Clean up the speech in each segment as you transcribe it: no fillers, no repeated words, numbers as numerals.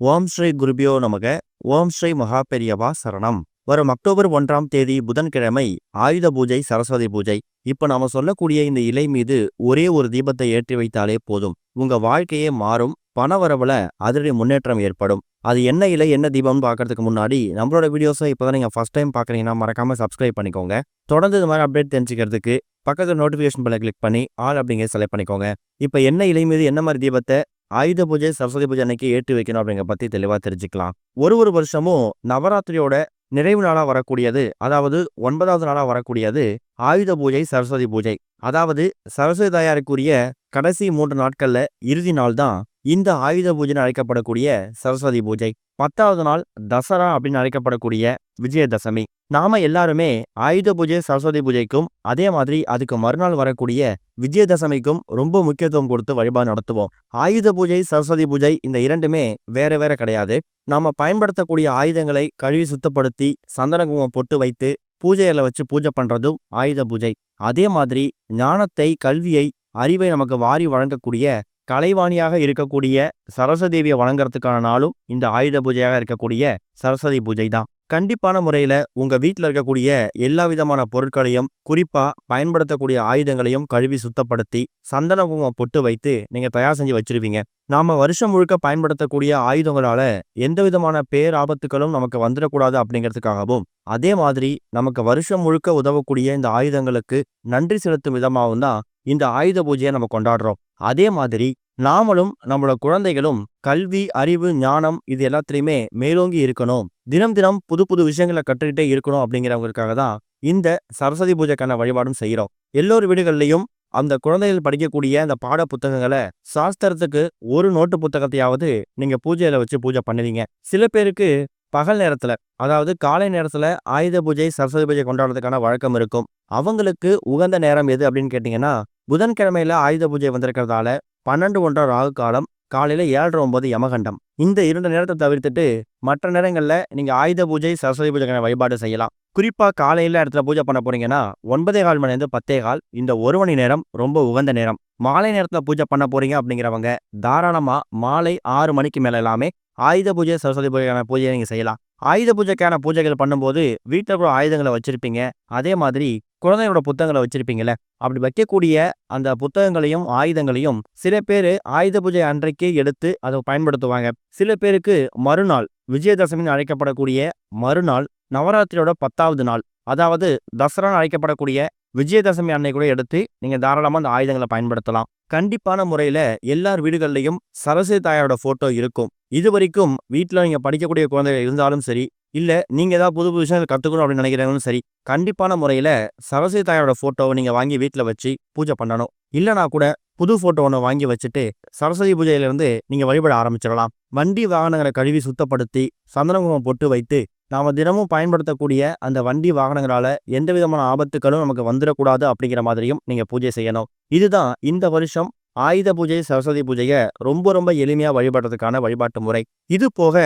ஓம் ஸ்ரீ குருபியோ நமக. ஓம் ஸ்ரீ மகாபெரியவா சரணம். வரும் அக்டோபர் 1ஆம் தேதி புதன்கிழமை ஆயுத பூஜை, சரஸ்வதி பூஜை. இப்ப நாம சொல்லக்கூடிய இந்த இலை மீது ஒரே ஒரு தீபத்தை ஏற்றி வைத்தாலே போதும், உங்க வாழ்க்கையே மாறும். பணவரவுல அதிரடி முன்னேற்றம் ஏற்படும். அது என்ன இலை, என்ன தீபம்னு பார்க்கறதுக்கு முன்னாடி நம்மளோட வீடியோஸை இப்போதான் நீங்க ஃபர்ஸ்ட் டைம் பார்க்குறீங்கன்னா மறக்காம சப்ஸ்கிரைப் பண்ணிக்கோங்க. தொடர்ந்து இது மாதிரி அப்டேட் தெரிஞ்சுக்கிறதுக்கு பக்கத்துல நோட்டிஃபிகேஷன் பெல்லை கிளிக் பண்ணி ஆல் அப்படிங்கிற செலக்ட் பண்ணிக்கோங்க. இப்போ என்ன இலை மீது என்ன மாதிரி தீபத்தை ஆயுத பூஜை, சரஸ்வதி பூஜை அன்னைக்கு ஏற்றி வைக்கணும் அப்படிங்கிற பத்தி தெளிவா தெரிஞ்சுக்கலாம். ஒரு வருஷமும் நவராத்திரியோட நிறைவு நாளா வரக்கூடியது, அதாவது 9வது நாளா வரக்கூடியது ஆயுத பூஜை, சரஸ்வதி பூஜை. அதாவது சரஸ்வதி தாயாருக்குரிய கடைசி 3 நாட்கள்ல இறுதி நாள் தான் இந்த ஆயுத பூஜைன்னு அழைக்கப்படக்கூடிய சரஸ்வதி பூஜை. 10வது நாள் தசரா அப்படின்னு அழைக்கப்படக்கூடிய விஜயதசமி. நாம எல்லாருமே ஆயுத பூஜை, சரஸ்வதி பூஜைக்கும் அதே மாதிரி அதுக்கு மறுநாள் வரக்கூடிய விஜயதசமிக்கும் ரொம்ப முக்கியத்துவம் கொடுத்து வழிபாடு நடத்துவோம். ஆயுத பூஜை, சரஸ்வதி பூஜை இந்த இரண்டுமே வேற வேற கிடையாது. நாம பயன்படுத்தக்கூடிய ஆயுதங்களை கழுவி சுத்தப்படுத்தி சந்தன குங்குமம் பொட்டு வைத்து பூஜையில வச்சு பூஜை பண்றதும் ஆயுத பூஜை. அதே மாதிரி ஞானத்தை, கல்வியை, அறிவை நமக்கு வாரி வழங்கக்கூடிய கலைவாணியாக இருக்கக்கூடிய சரஸ்வதி தேவியை வணங்குறதுக்கான நாளும் இந்த ஆயுத பூஜையாக இருக்கக்கூடிய சரஸ்வதி பூஜை தான். கண்டிப்பான முறையில உங்க வீட்டில் இருக்கக்கூடிய எல்லா விதமான பொருட்களையும், குறிப்பா பயன்படுத்தக்கூடிய ஆயுதங்களையும் கழுவி சுத்தப்படுத்தி சந்தன குங்குமம் பொட்டு வைத்து நீங்க தயார் செஞ்சு வச்சிருவீங்க. நாம வருஷம் முழுக்க பயன்படுத்தக்கூடிய ஆயுதங்களால எந்த விதமான பேராபத்துகளும் நமக்கு வந்துடக்கூடாது அப்படிங்கிறதுக்காகவும், அதே மாதிரி நமக்கு வருஷம் முழுக்க உதவக்கூடிய இந்த ஆயுதங்களுக்கு நன்றி செலுத்தும் விதமாகவும் தான் இந்த ஆயுத பூஜையை நம்ம கொண்டாடுறோம். அதே மாதிரி நாமளும் நம்மளோட குழந்தைகளும் கல்வி, அறிவு, ஞானம் இது எல்லாத்துலயுமே மேலோங்கி இருக்கணும், தினம் தினம் புது புது விஷயங்களை கற்றுக்கிட்டே இருக்கணும் அப்படிங்கிறவங்களுக்காக தான் இந்த சரஸ்வதி பூஜைக்கான வழிபாடும் செய்யறோம். எல்லோரு வீடுகள்லையும் அந்த குழந்தைகள் படிக்கக்கூடிய அந்த பாட புத்தகங்களை, சாஸ்திரத்துக்கு ஒரு நோட்டு புத்தகத்தையாவது நீங்க பூஜையில வச்சு பூஜை பண்ணுவீங்க. சில பேருக்கு பகல் நேரத்துல, அதாவது காலை நேரத்துல ஆயுத பூஜை, சரஸ்வதி பூஜை கொண்டாடுறதுக்கான வழக்கம் இருக்கும். அவங்களுக்கு உகந்த நேரம் எது அப்படின்னு கேட்டீங்கன்னா, புதன்கிழமையில ஆயுத பூஜை வந்திருக்கிறதால 12:01 ராகு காலம், காலையில 7:09 யமகண்டம். இந்த 2 நேரத்தை தவிர்த்துட்டு மற்ற நேரங்கள்ல நீங்க ஆயுத பூஜை, சரஸ்வதி பூஜைக்கான வழிபாடு செய்யலாம். குறிப்பா காலையில இடத்துல பூஜை பண்ண போறீங்கன்னா 9:15 மணிலேருந்து 10:15 இந்த 1 மணி நேரம் ரொம்ப உகந்த நேரம். மாலை நேரத்துல பூஜை பண்ண போறீங்க அப்படிங்கிறவங்க தாராளமா மாலை 6 மணிக்கு மேல எல்லாமே ஆயுத பூஜை, சரஸ்வதி பூஜைக்கான பூஜையை நீங்க செய்யலாம். ஆயுத பூஜைக்கான பூஜைகள் பண்ணும்போது வீட்டில் கூட ஆயுதங்களை வச்சிருப்பீங்க. அதே மாதிரி குழந்தையோட புத்தகங்களை வச்சிருப்பீங்கல்ல, அப்படி வைக்கக்கூடிய அந்த புத்தகங்களையும் ஆயுதங்களையும் சில பேர் ஆயுத பூஜை அன்றைக்கே எடுத்து அதை பயன்படுத்துவாங்க. சில பேருக்கு மறுநாள், விஜயதசமின்னு அழைக்கப்படக்கூடிய மறுநாள், நவராத்திரியோட 10வது நாள், அதாவது தசரான்னு அழைக்கப்படக்கூடிய விஜயதசமி அன்னை கூட எடுத்து நீங்க தாராளமா அந்த ஆயுதங்களை பயன்படுத்தலாம். கண்டிப்பான முறையில எல்லார் வீடுகள்லையும் சரஸ்வதி தாயாரோட போட்டோ இருக்கும். இது வரைக்கும் வீட்டுல நீங்க படிக்கக்கூடிய குழந்தைகள் இருந்தாலும் சரி, இல்ல நீங்க ஏதாவது புது புது விஷயங்கள் கத்துக்கணும் அப்படின்னு நினைக்கிறவங்களும் சரி, கண்டிப்பான முறையில சரஸ்வதி தாயாரோட போட்டோவை நீங்க வாங்கி வீட்டுல வச்சு பூஜை பண்ணணும். இல்லைனா கூட புது போட்டோ ஒன்று வாங்கி வச்சுட்டு சரஸ்வதி பூஜையிலிருந்து நீங்க வழிபட ஆரம்பிச்சிடலாம். வண்டி வாகனங்களை கழுவி சுத்தப்படுத்தி சந்தன குங்குமம் பொட்டு வைத்து நாம தினமும் பயன்படுத்தக்கூடிய அந்த வண்டி வாகனங்களால எந்த விதமான ஆபத்துகளும் நமக்கு வந்துடக்கூடாது அப்படிங்கிற மாதிரியும் நீங்க பூஜை செய்யணும். இதுதான் இந்த வருஷம் ஆயுத பூஜை, சரஸ்வதி பூஜையை ரொம்ப ரொம்ப எளிமையா வழிபடுறதுக்கான வழிபாட்டு முறை. இது போக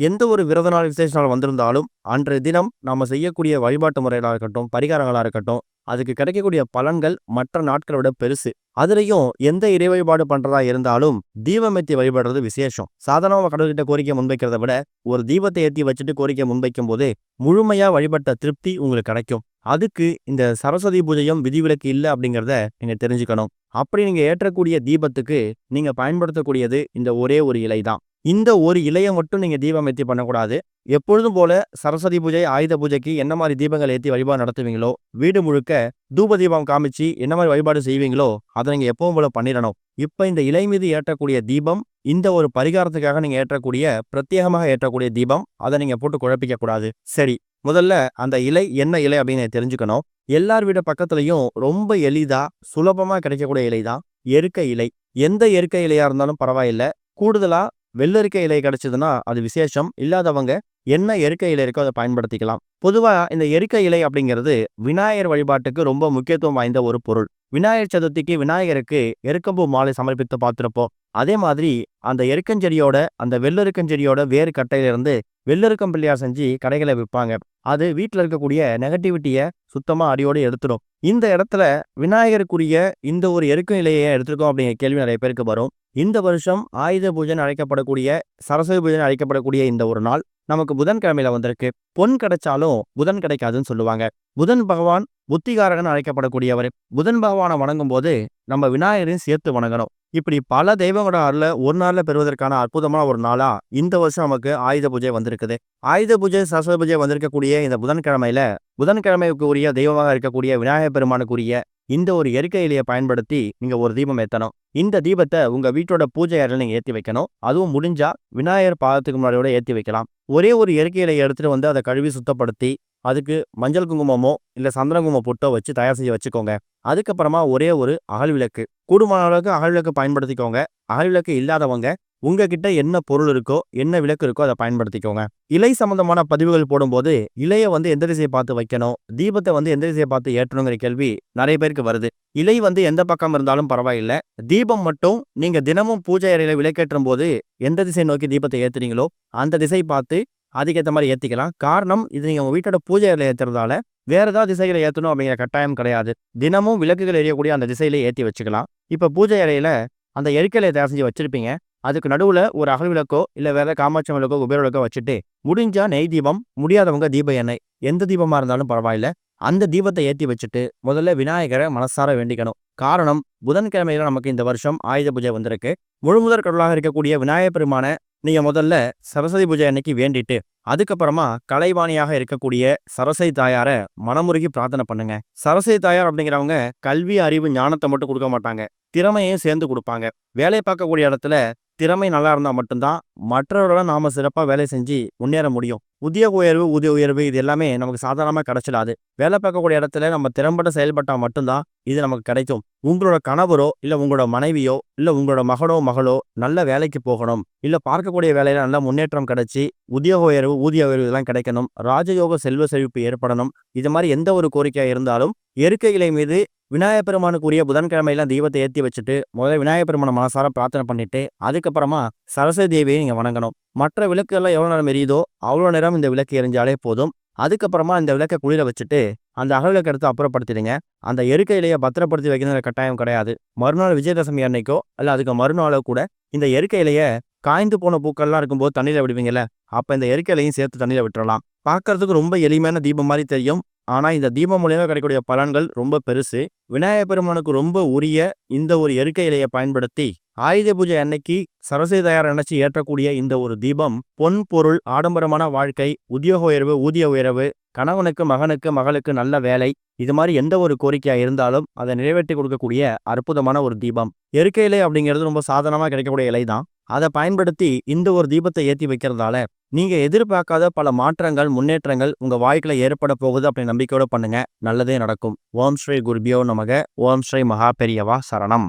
எந்த ஒரு விரத நாள், விசேஷ நாள் வந்திருந்தாலும் அன்றைய தினம் நாம செய்யக்கூடிய வழிபாட்டு முறைகளாக இருக்கட்டும், பரிகாரங்களா இருக்கட்டும், அதுக்கு கிடைக்கக்கூடிய பலன்கள் மற்ற நாட்களை விட பெருசு. அதுலயும் எந்த இறை வழிபாடு பண்றதா இருந்தாலும் தீபம் ஏற்றி வழிபடுறது விசேஷம். சாதாரணமாக கடவுள்கிட்ட கோரிக்கை முன்வைக்கிறத விட ஒரு தீபத்தை ஏற்றி வச்சுட்டு கோரிக்கை முன்வைக்கும் போது முழுமையா வழிபட்ட திருப்தி உங்களுக்கு கிடைக்கும். அதுக்கு இந்த சரஸ்வதி பூஜையும் விதிவிலக்கு இல்லை அப்படிங்கிறத நீங்க தெரிஞ்சுக்கணும். அப்படி நீங்க ஏற்றக்கூடிய தீபத்துக்கு நீங்க பயன்படுத்தக்கூடியது இந்த ஒரே ஒரு இலை தான். இந்த ஒரு இலையை மட்டும் நீங்க தீபம் ஏற்றி பண்ணக்கூடாது. எப்பொழுதும் போல சரஸ்வதி பூஜை, ஆயுத பூஜைக்கு என்ன மாதிரி தீபங்கள் ஏற்றி வழிபாடு நடத்துவீங்களோ, வீடு முழுக்க தூப தீபம் காமிச்சு என்ன மாதிரி வழிபாடு செய்வீங்களோ அதை நீங்க எப்பவும் போல பண்ணிடணும். இப்ப இந்த இலை மீது ஏற்றக்கூடிய தீபம் இந்த ஒரு பரிகாரத்துக்காக நீங்க ஏற்றக்கூடிய, பிரத்யேகமாக ஏற்றக்கூடிய தீபம். அதை நீங்க போட்டு குழப்பிக்க கூடாது. சரி, முதல்ல அந்த இலை என்ன இலை அப்படின்னு தெரிஞ்சுக்கணும். எல்லார் வீடு பக்கத்துலயும் ரொம்ப எளிதா சுலபமா கிடைக்கக்கூடிய இலை தான் எருக்க இலை. எந்த எருக்க இலையா இருந்தாலும் பரவாயில்லை. கூடுதலா வெள்ளரிக்க இலை கிடைச்சதுன்னா அது விசேஷம். இல்லாதவங்க என்ன எருக்க இலை இருக்கோ அதை பயன்படுத்திக்கலாம். பொதுவா இந்த எருக்க இலை அப்படிங்கிறது விநாயகர் வழிபாட்டுக்கு ரொம்ப முக்கியத்துவம் வாய்ந்த ஒரு பொருள். விநாயகர் சதுர்த்திக்கு விநாயகருக்கு எருக்கம்பூ மாலை சமர்ப்பித்து பார்த்திருப்போம். அதே மாதிரி அந்த எருக்கஞ்செடியோட அந்த வெள்ளெருக்கஞ்செடியோட வேறு கட்டையிலிருந்து வெள்ளெருக்கம் பிள்ளையார் செஞ்சு கடைகளை விற்பாங்க. அது வீட்டில் இருக்கக்கூடிய நெகட்டிவிட்டியை சுத்தமா அடியோடு எடுத்துடும். இந்த இடத்துல விநாயகருக்குரிய இந்த ஒரு எருக்க இலையை எடுத்திருக்கோம் அப்படிங்கிற கேள்வி நிறைய பேருக்கு வரும். இந்த வருஷம் ஆயுத பூஜைன்னு அழைக்கப்படக்கூடிய சரஸ்வதி பூஜைன்னு அழைக்கப்படக்கூடிய இந்த ஒரு நாள் நமக்கு புதன்கிழமையில வந்திருக்கு. பொன் கிடைச்சாலும் புதன் கிடைக்காதுன்னு சொல்லுவாங்க. புதன் பகவான் புத்திகாரகன் அழைக்கப்படக்கூடியவர். புதன் பகவானை வணங்கும் போது நம்ம விநாயகரையும் சேர்த்து வணங்கணும். இப்படி பல தெய்வங்களோட அருள ஒரு நாள்ல பெறுவதற்கான அற்புதமான ஒரு நாளா இந்த வருஷம் நமக்கு ஆயுத பூஜை வந்திருக்குது. ஆயுத பூஜை சரஸ்வதி பூஜை வந்திருக்கக்கூடிய இந்த புதன்கிழமையில புதன்கிழமைக்கு உரிய தெய்வமாக இருக்கக்கூடிய விநாயகர் பெருமானுக்குரிய இந்த ஒரு எருக்கை இலையை பயன்படுத்தி நீங்க ஒரு தீபம் ஏத்தணும். இந்த தீபத்தை உங்க வீட்டோட பூஜை அறையில நீங்க ஏத்தி வைக்கணும். அதுவும் முடிஞ்சா விநாயகர் பாதத்துக்கு முன்னாடியோட ஏத்தி வைக்கலாம். ஒரே ஒரு எருக்கை இலையை எடுத்துட்டு வந்து அதை கழுவி சுத்தப்படுத்தி அதுக்கு மஞ்சள் குங்குமமோ இல்ல சந்தன குங்குமம் பொட்டோ வச்சு தயார் செஞ்சு வச்சுக்கோங்க. அதுக்கப்புறமா ஒரே ஒரு அகல் விளக்கு, கூடுமான அளவுக்கு அகல் விளக்கு பயன்படுத்திக்கோங்க. அகல் விளக்கு இல்லாதவங்க உங்ககிட்ட என்ன பொருள் இருக்கோ என்ன விளக்கு இருக்கோ அதை பயன்படுத்திக்கோங்க. இலை சம்பந்தமான பதிவுகள் போடும்போது இலையை எந்த திசையை பார்த்து வைக்கணும், தீபத்தை எந்த திசையை பார்த்து ஏற்றணுங்கிற கேள்வி நிறைய பேருக்கு வருது. இலை எந்த பக்கம் இருந்தாலும் பரவாயில்லை. தீபம் மட்டும் நீங்க தினமும் பூஜை அறையில விளக்கேற்றும் போது எந்த திசை நோக்கி தீபத்தை ஏத்துறீங்களோ அந்த திசை பார்த்து அதுக்கேற்ற மாதிரி ஏத்திக்கலாம். காரணம், இது நீங்க உங்க வீட்டோட பூஜை அறையில ஏத்துறதால வேற ஏதாவது திசைகளை ஏற்றணும் அப்படிங்கிற கட்டாயம் கிடையாது. தினமும் விளக்குகள் எரியக்கூடிய அந்த திசையில ஏற்றி வச்சுக்கலாம். இப்ப பூஜை அறையில அந்த எருக்கலையை தயார் செஞ்சு வச்சிருப்பீங்க. அதுக்கு நடுவுல ஒரு அகல் விளக்கோ இல்ல வேற காமாட்சி விளக்கோ குபேர விளக்கோ வச்சுட்டு முடிஞ்சா நெய் தீபம், முடியாதவங்க தீப எண்ணெய், எந்த தீபமா இருந்தாலும் பரவாயில்ல, அந்த தீபத்தை ஏற்றி வச்சுட்டு முதல்ல விநாயகரை மனசார வேண்டிக்கணும். காரணம், புதன்கிழமையில நமக்கு இந்த வருஷம் ஆயுத பூஜை வந்திருக்கு. முழுமுதற் கடவுளாக இருக்கக்கூடிய விநாயகர் பெருமான நீங்க முதல்ல சரஸ்வதி பூஜை அன்னைக்கு வேண்டிட்டு அதுக்கப்புறமா கலைவாணியாக இருக்கக்கூடிய சரஸ்வதி தாயார மனமுருகி பிரார்த்தனை பண்ணுங்க. சரஸ்வதி தாயார் அப்படிங்கிறவங்க கல்வி, அறிவு, ஞானத்தை மட்டும் கொடுக்க மாட்டாங்க, திறமையும் சேர்ந்து கொடுப்பாங்க. வேலை பார்க்கக்கூடிய இடத்துல திறமை நல்லா இருந்தா மட்டும்தான் மற்றவரோட நாம சிறப்பா வேலை செஞ்சு முன்னேற முடியும். உத்தியோக உயர்வு, ஊதிய உயர்வு இது எல்லாமே நமக்கு சாதாரணமா கிடைச்சிடாது. வேலை பார்க்கக்கூடிய இடத்துல நம்ம திறம்பட செயல்பட்டா மட்டும்தான் இது நமக்கு கிடைக்கும். உங்களோட கணவரோ இல்ல உங்களோட மனைவியோ இல்ல உங்களோட மகனோ மகளோ நல்ல வேலைக்கு போகணும், இல்ல பார்க்கக்கூடிய வேலையில நல்ல முன்னேற்றம் கிடைச்சி உத்தியோக உயர்வு, ஊதிய உயர்வு இதெல்லாம் கிடைக்கணும், ராஜயோக செல்வ செழிப்பு ஏற்படணும், இது மாதிரி எந்த ஒரு கோரிக்கையா இருந்தாலும் எருக்கை இலை மீது விநாயகர் பெருமானுக்குரிய புதன்கிழமையெல்லாம் தீபத்தை ஏற்றி வச்சுட்டு முதல்ல விநாயகர் பெருமான மனசார பிரார்த்தனை பண்ணிட்டு அதுக்கப்புறமா சரஸ்வதி தேவியை நீங்க வணங்கணும். மற்ற விளக்கு எல்லாம் எவ்வளவு நேரம் எரியுதோ அவ்வளோ நேரம் இந்த விளக்கு எரிஞ்சாலே போதும். அதுக்கப்புறமா இந்த விளக்கை குளிர வச்சுட்டு அந்த அகல் விளக்கு எடுத்து அப்புறப்படுத்திடுங்க. அந்த எருக்கை இலையை பத்திரப்படுத்தி வைக்கணுங்கிற கட்டாயம் கிடையாது. மறுநாள் விஜயதசமி அன்னைக்கோ அல்ல அதுக்கு மறுநாளோ கூட இந்த எருக்கை இலையை காய்ந்து போன பூக்கள்லாம் இருக்கும்போது தண்ணியில விடுவீங்கல்ல, அப்ப இந்த எருக்கை இலையும் சேர்த்து தண்ணியில விட்டுறலாம். பார்க்கறதுக்கு ரொம்ப எளிமையான தீபம் மாதிரி தெரியும். ஆனா இந்த தீபம் மூலியமா கிடைக்கக்கூடிய பலன்கள் ரொம்ப பெருசு. விநாயகர் பெருமானுக்கு ரொம்ப உரிய இந்த ஒரு எருக்கை இலையை பயன்படுத்தி ஆயுத பூஜை அன்னைக்கு சரஸ்வதி தாயார் நினைச்சு ஏற்றக்கூடிய இந்த ஒரு தீபம் பொன், பொருள், ஆடம்பரமான வாழ்க்கை, உத்தியோக உயர்வு, ஊதிய உயர்வு, கணவனுக்கு, மகனுக்கு, மகளுக்கு நல்ல வேலை, இது மாதிரி எந்த ஒரு கோரிக்கையா இருந்தாலும் அதை நிறைவேற்றி கொடுக்கக்கூடிய அற்புதமான ஒரு தீபம். எருக்கை இலை அப்படிங்கிறது ரொம்ப சாதாரணமா கிடைக்கக்கூடிய இலை தான். அதை பயன்படுத்தி இந்த ஒரு தீபத்தை ஏற்றி வைக்கிறதால நீங்க எதிர்பார்க்காத பல மாற்றங்கள், முன்னேற்றங்கள் உங்க வாழ்க்கையில ஏற்பட போகுது அப்படின்னு நம்பிக்கையோட பண்ணுங்க. நல்லதே நடக்கும். ஓம் ஸ்ரீ குருபியோ நமக. ஓம் ஸ்ரீ மகா பெரியவா சரணம்.